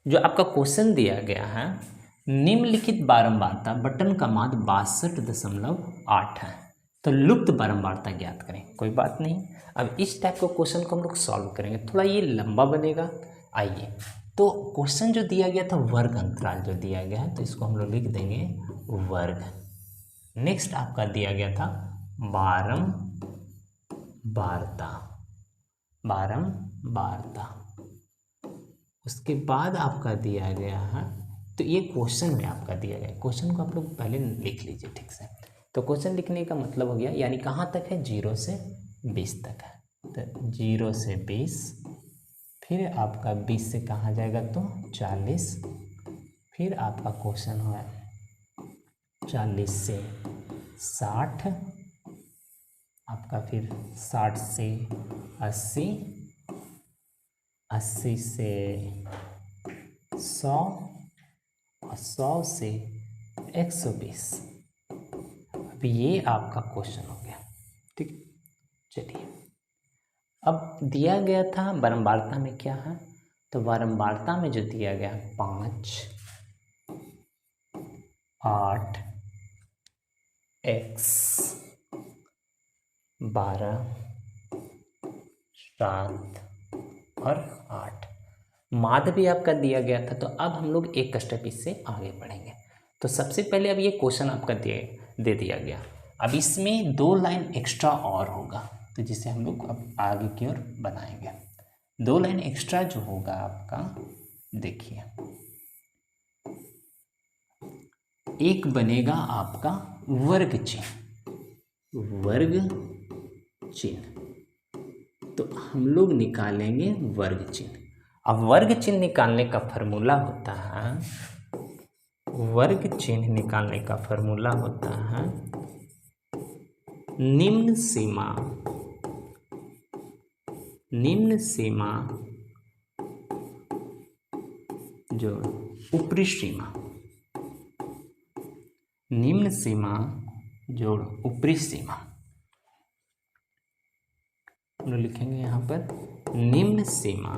जो आपका क्वेश्चन दिया गया है, निम्नलिखित बारंबारता बटन का मान 62.8 है, तो लुप्त बारंबारता ज्ञात करें। कोई बात नहीं, अब इस टाइप का क्वेश्चन को हम लोग सॉल्व करेंगे, थोड़ा ये लंबा बनेगा। आइए, तो क्वेश्चन जो दिया गया था वर्ग अंतराल जो दिया गया है, तो इसको हम लोग लिख देंगे वर्ग। नेक्स्ट आपका दिया गया था बारंबारता। उसके बाद आपका दिया गया है, तो ये क्वेश्चन में आपका दिया गया है, क्वेश्चन को आप लोग पहले लिख लीजिए ठीक से। तो क्वेश्चन लिखने का मतलब हो गया, यानी कहाँ तक है, 0 से 20 तक है, तो 0 से 20, फिर आपका 20 से कहाँ जाएगा तो 40, फिर आपका क्वेश्चन हुआ 40 से 60, आपका फिर 60 से 80, 80 से 100 और 100 से 120। अब ये आपका क्वेश्चन हो गया, ठीक। चलिए, अब दिया गया था बारंबारता में क्या है, तो बारंबारता में जो दिया गया 5, 8, x 12, 7 और 8 माध्य भी आपका दिया गया था। तो अब हम लोग एक स्टेप इससे आगे बढ़ेंगे। तो सबसे पहले अब ये क्वेश्चन आपका दे दिया गया, अब इसमें 2 लाइन एक्स्ट्रा और होगा, तो जिसे हम लोग अब आगे की ओर बनाएंगे। 2 लाइन एक्स्ट्रा जो होगा आपका, देखिए, एक बनेगा आपका वर्ग चिन्ह, तो हम लोग निकालेंगे वर्ग चिन्ह। अब वर्ग चिन्ह निकालने का फॉर्मूला होता है, वर्ग चिन्ह निकालने का फॉर्मूला होता है निम्न सीमा जो ऊपरी सीमा, निम्न सीमा जोड़ ऊपरी सीमा, हम लोग लिखेंगे यहाँ पर निम्न सीमा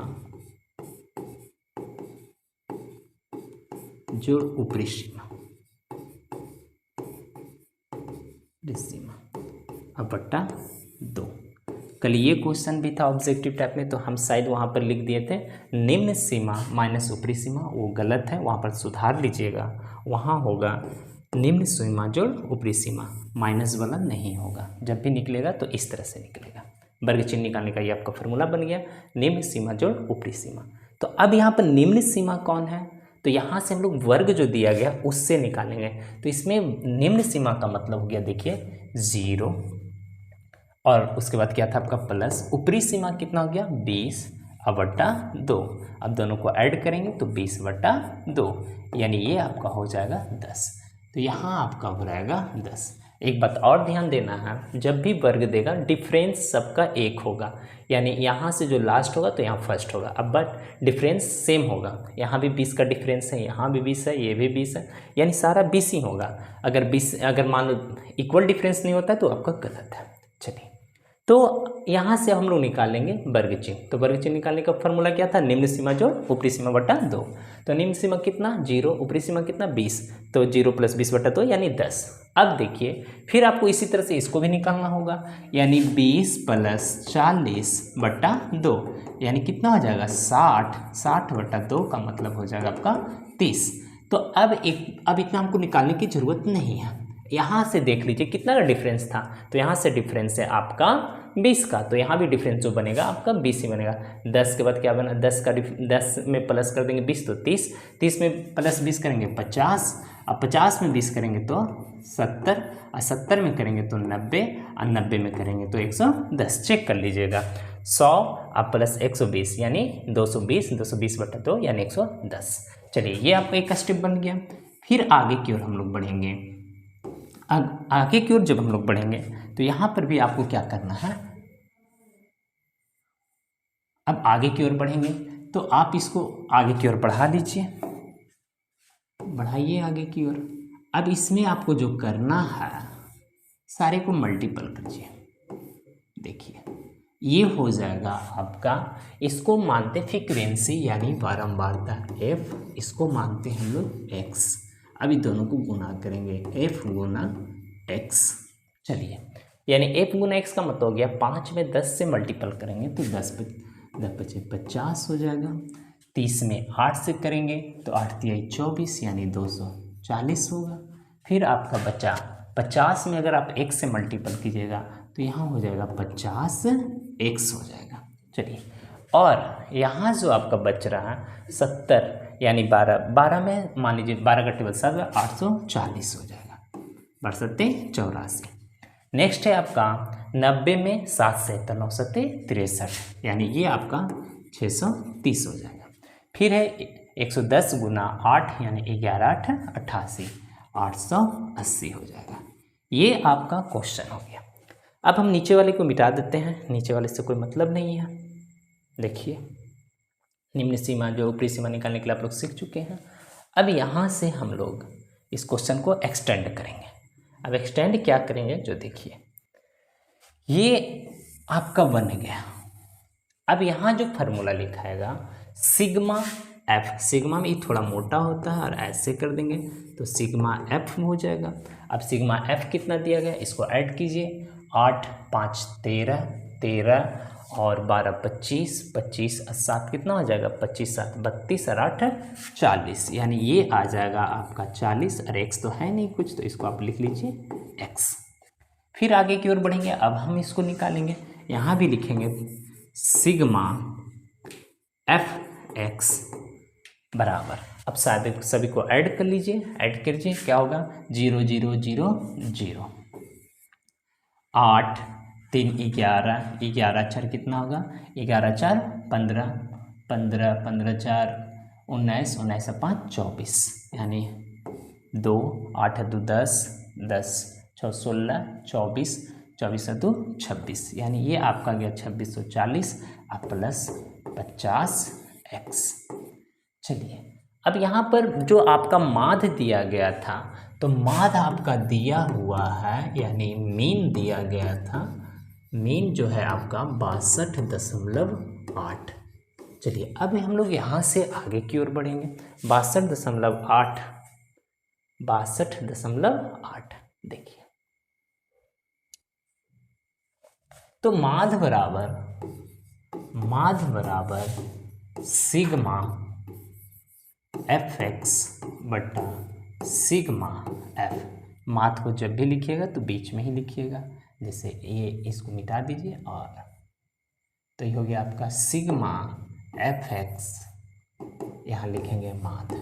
जोड़ ऊपरी सीमा, अब बट्टा 2। कल ये क्वेश्चन भी था ऑब्जेक्टिव टाइप में, तो हम शायद वहाँ पर लिख दिए थे निम्न सीमा माइनस ऊपरी सीमा, वो गलत है, वहाँ पर सुधार लीजिएगा। वहाँ होगा निम्न सीमा जोड़ ऊपरी सीमा, माइनस वाला नहीं होगा। जब भी निकलेगा तो इस तरह से निकलेगा। वर्ग चिन्ह निकालने का ये आपका फॉर्मूला बन गया, निम्न सीमा जोड़ ऊपरी सीमा। तो अब यहाँ पर निम्न सीमा कौन है, तो यहाँ से हम लोग वर्ग जो दिया गया उससे निकालेंगे। तो इसमें निम्न सीमा का मतलब हो गया, देखिए 0, और उसके बाद क्या था आपका प्लस, ऊपरी सीमा कितना हो गया 20 अब बट्टा 2। अब दोनों को ऐड करेंगे तो 20 बट्टा 2, यानी ये आपका हो जाएगा 10। तो यहाँ आपका हो जाएगा 10। एक बात और ध्यान देना है, जब भी वर्ग देगा डिफरेंस सबका 1 होगा, यानी यहाँ से जो लास्ट होगा तो यहाँ फर्स्ट होगा। अब बट डिफरेंस सेम होगा, यहाँ भी 20 का डिफरेंस है, यहाँ भी 20 है, ये भी 20 है, यानी सारा 20 ही होगा। अगर मान लो इक्वल डिफरेंस नहीं होता तो आपका गलत है। चलिए, तो यहाँ से हम लोग निकालेंगे वर्ग चिन्ह। तो वर्ग चिन्ह निकालने का फॉर्मूला क्या था, निम्न सीमा जोड़ ऊपरी सीमा बटा 2। तो निम्न सीमा कितना 0, ऊपरी सीमा कितना 20, तो 0 + 20 बटा 2 यानी 10। अब देखिए, फिर आपको इसी तरह से इसको भी निकालना होगा, यानी 20 + 40 बटा 2, यानी कितना हो जाएगा 60, 60 बटा 2 का मतलब हो जाएगा आपका 30। तो अब इतना हमको निकालने की जरूरत नहीं है। यहाँ से देख लीजिए कितना का डिफरेंस था, तो यहाँ से डिफरेंस है आपका 20 का, तो यहाँ भी डिफरेंस जो बनेगा आपका 20 ही बनेगा। 10 के बाद क्या बना, 10 में प्लस कर देंगे 20 तो 30, 30 में प्लस 20 करेंगे 50, अब 50 में 20 करेंगे तो 70, और 70 में करेंगे तो 90, और 90 में करेंगे तो 110। चेक कर लीजिएगा, 100 अब प्लस 120 यानी 220, 220 बटा 2 यानी 110। चलिए, ये आपका एक स्टेप बन गया। फिर आगे की ओर हम लोग बढ़ेंगे। आगे की ओर जब हम लोग बढ़ेंगे तो यहाँ पर भी आपको क्या करना है, अब आगे की ओर बढ़ेंगे तो आप इसको आगे की ओर बढ़ा लीजिए, बढ़ाइए आगे की ओर। अब इसमें आपको जो करना है, सारे को मल्टीपल कीजिए। देखिए, ये हो जाएगा आपका, इसको मानते फ्रीक्वेंसी यानी बारंबारता f, इसको मानते हैं हम लोग x। अभी दोनों को गुना करेंगे f गुना x। चलिए, यानी f गुना x का मतलब हो गया 5 में 10 से मल्टीपल करेंगे तो 10 पचे 50 हो जाएगा। 30 में 8 से करेंगे तो 8 तिया 24 यानी 240 होगा। फिर आपका बचा 50 में अगर आप x से मल्टीपल कीजिएगा तो यहाँ हो जाएगा 50x हो जाएगा। चलिए, और यहाँ जो आपका बच रहा है 70 यानी 12 में मान लीजिए 12 का टेबल 7 840 हो जाएगा। 12 84। नेक्स्ट है आपका 90 में 7 से 9 7 63 यानी ये आपका 630 हो जाएगा। फिर है 110 गुना 8 यानी 11 8 88 880 हो जाएगा। ये आपका क्वेश्चन हो गया। अब हम नीचे वाले को मिटा देते हैं, नीचे वाले से कोई मतलब नहीं है। देखिए, निम्न सीमा जो ऊपरी सीमा निकालने के लिए आप लोग सीख चुके हैं। अब यहाँ से हम लोग इस क्वेश्चन को एक्सटेंड करेंगे। अब एक्सटेंड क्या करेंगे, जो देखिए ये आपका बन गया। अब यहाँ जो फार्मूला लिखाएगा सिग्मा एफ, सिग्मा में ये थोड़ा मोटा होता है और ऐसे कर देंगे तो सिग्मा एफ हो जाएगा। अब सिग्मा एफ कितना दिया गया, इसको ऐड कीजिए। 8 5 13 13 और 12 25 25 और 7 कितना हो जाएगा 25 7 32 और 8 40 यानी ये आ जाएगा आपका 40 और x तो है नहीं कुछ, तो इसको आप लिख लीजिए x। फिर आगे की ओर बढ़ेंगे। अब हम इसको निकालेंगे, यहाँ भी लिखेंगे सिग्मा एफ एक्स बराबर, अब सभी को ऐड कर लीजिए, ऐड कीजिए क्या होगा 0 0 0 0 8 3 11 11 4 कितना होगा 11 4 15 15 15 4 19 19 5 24 यानी 2 8 2 10 10 6 16 24 24 2 26 यानी ये आपका गया 2640 प्लस 50x। चलिए, अब यहाँ पर जो आपका माध्य दिया गया था, तो माध्य आपका दिया हुआ है यानी मीन दिया गया था। मीन जो है आपका 62.8। चलिए, अब हम लोग यहाँ से आगे की ओर बढ़ेंगे। 62.8 62.8 देखिए, तो माध्य बराबर सिग्मा एफ एक्स बटा सिग्मा एफ। माध्य को जब भी लिखिएगा तो बीच में ही लिखिएगा, जैसे ये इसको मिटा दीजिए और तो ये हो गया आपका सिग्मा एफ एक्स, यहाँ लिखेंगे माध्य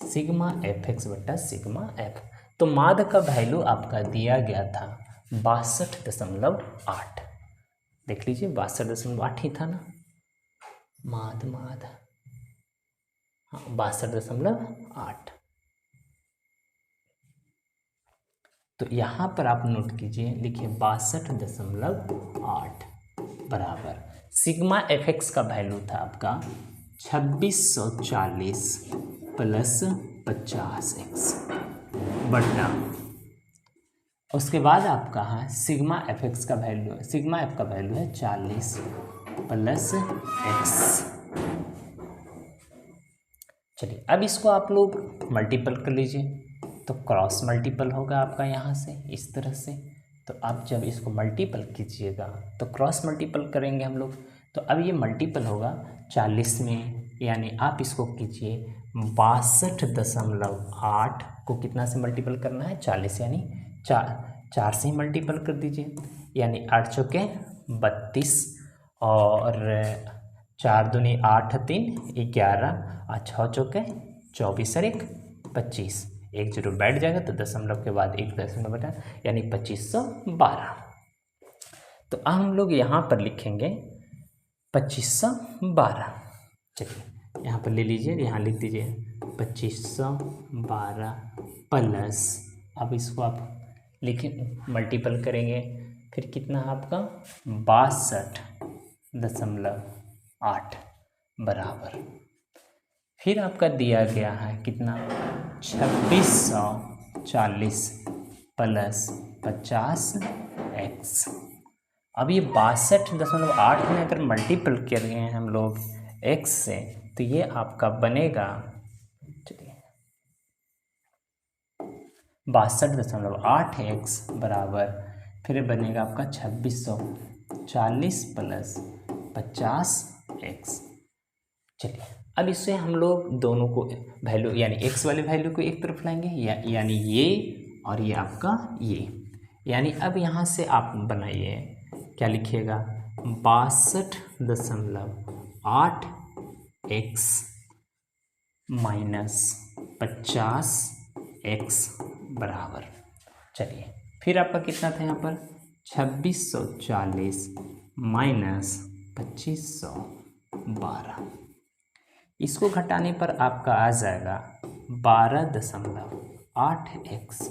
सिग्मा एफ एक्स बटा सिग्मा एफ। तो माध्य का वैल्यू आपका दिया गया था 62.8। देख लीजिए 62.8 ही था ना, माध्य हाँ 62.8। तो यहाँ पर आप नोट कीजिए, लिखिए 62.8 बराबर सिग्मा एफ एक्स का वैल्यू था आपका 2640 प्लस 50x बटा, उसके बाद आपका है सिग्मा एफ एक्स का वैल्यू, सिग्मा एफ का वैल्यू है 40 प्लस x। चलिए, अब इसको आप लोग मल्टीपल कर लीजिए, तो क्रॉस मल्टीपल होगा आपका यहाँ से इस तरह से। तो आप जब इसको मल्टीपल कीजिएगा तो क्रॉस मल्टीपल करेंगे हम लोग, तो अब ये मल्टीपल होगा 40 में, यानी आप इसको कीजिए 62.8 को कितना से मल्टीपल करना है 40 यानी 4 से ही मल्टीपल कर दीजिए, यानी 8 चौके 32 और 4 दूनी 8 3 11 और 6 चौके 24 और 1 25, 1 0 बैठ जाएगा तो दशमलव के बाद 1 दशमलव बटा यानी 2512। तो अब हम लोग यहाँ पर लिखेंगे 2512। चलिए, यहाँ पर ले लीजिए, यहाँ लिख दीजिए 2512 प्लस, अब इसको आप लिखें मल्टीपल करेंगे, फिर कितना है आपका 62.8 बराबर, फिर आपका दिया गया है कितना 2640 प्लस 50x अब ये 62.8 में अगर मल्टीपल कर रहे हैं हम लोग x से, तो ये आपका बनेगा, चलिए 62.8x बराबर, फिर बनेगा आपका 2640 प्लस 50x। चलिए अब इससे हम लोग दोनों को वैल्यू यानी x वाले वैल्यू को एक तरफ लाएंगे, यानी ये और ये आपका ये, यानी अब यहाँ से आप बनाइए, क्या लिखिएगा, 62.8x माइनस 50x बराबर, चलिए फिर आपका कितना था यहाँ पर 2640 माइनस 2512, इसको घटाने पर आपका आ जाएगा 12.8x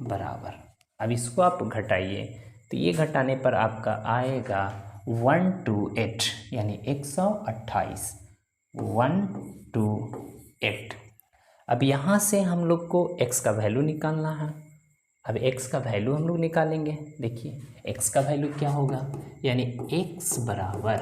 बराबर। अब इसको आप घटाइए तो ये घटाने पर आपका आएगा 128, यानी 128, 128। अब यहाँ से हम लोग को x का वैल्यू निकालना है। अब x का वैल्यू हम लोग निकालेंगे, देखिए x का वैल्यू क्या होगा, यानी x बराबर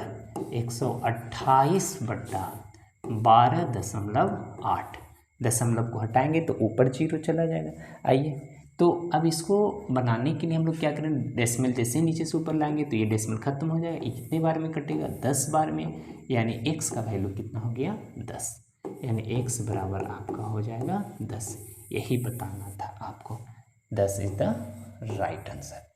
128/12.8, दशमलव को हटाएंगे तो ऊपर 0 चला जाएगा। आइए तो अब इसको बनाने के लिए हम लोग क्या करें, डेसिमल जैसे नीचे से ऊपर लाएंगे तो ये डेसिमल खत्म हो जाएगा, ये कितने बार में कटेगा, 10 बार में, यानी x का वैल्यू कितना हो गया 10, यानी x बराबर आपका हो जाएगा 10। यही बताना था आपको, 10 इज द राइट आंसर।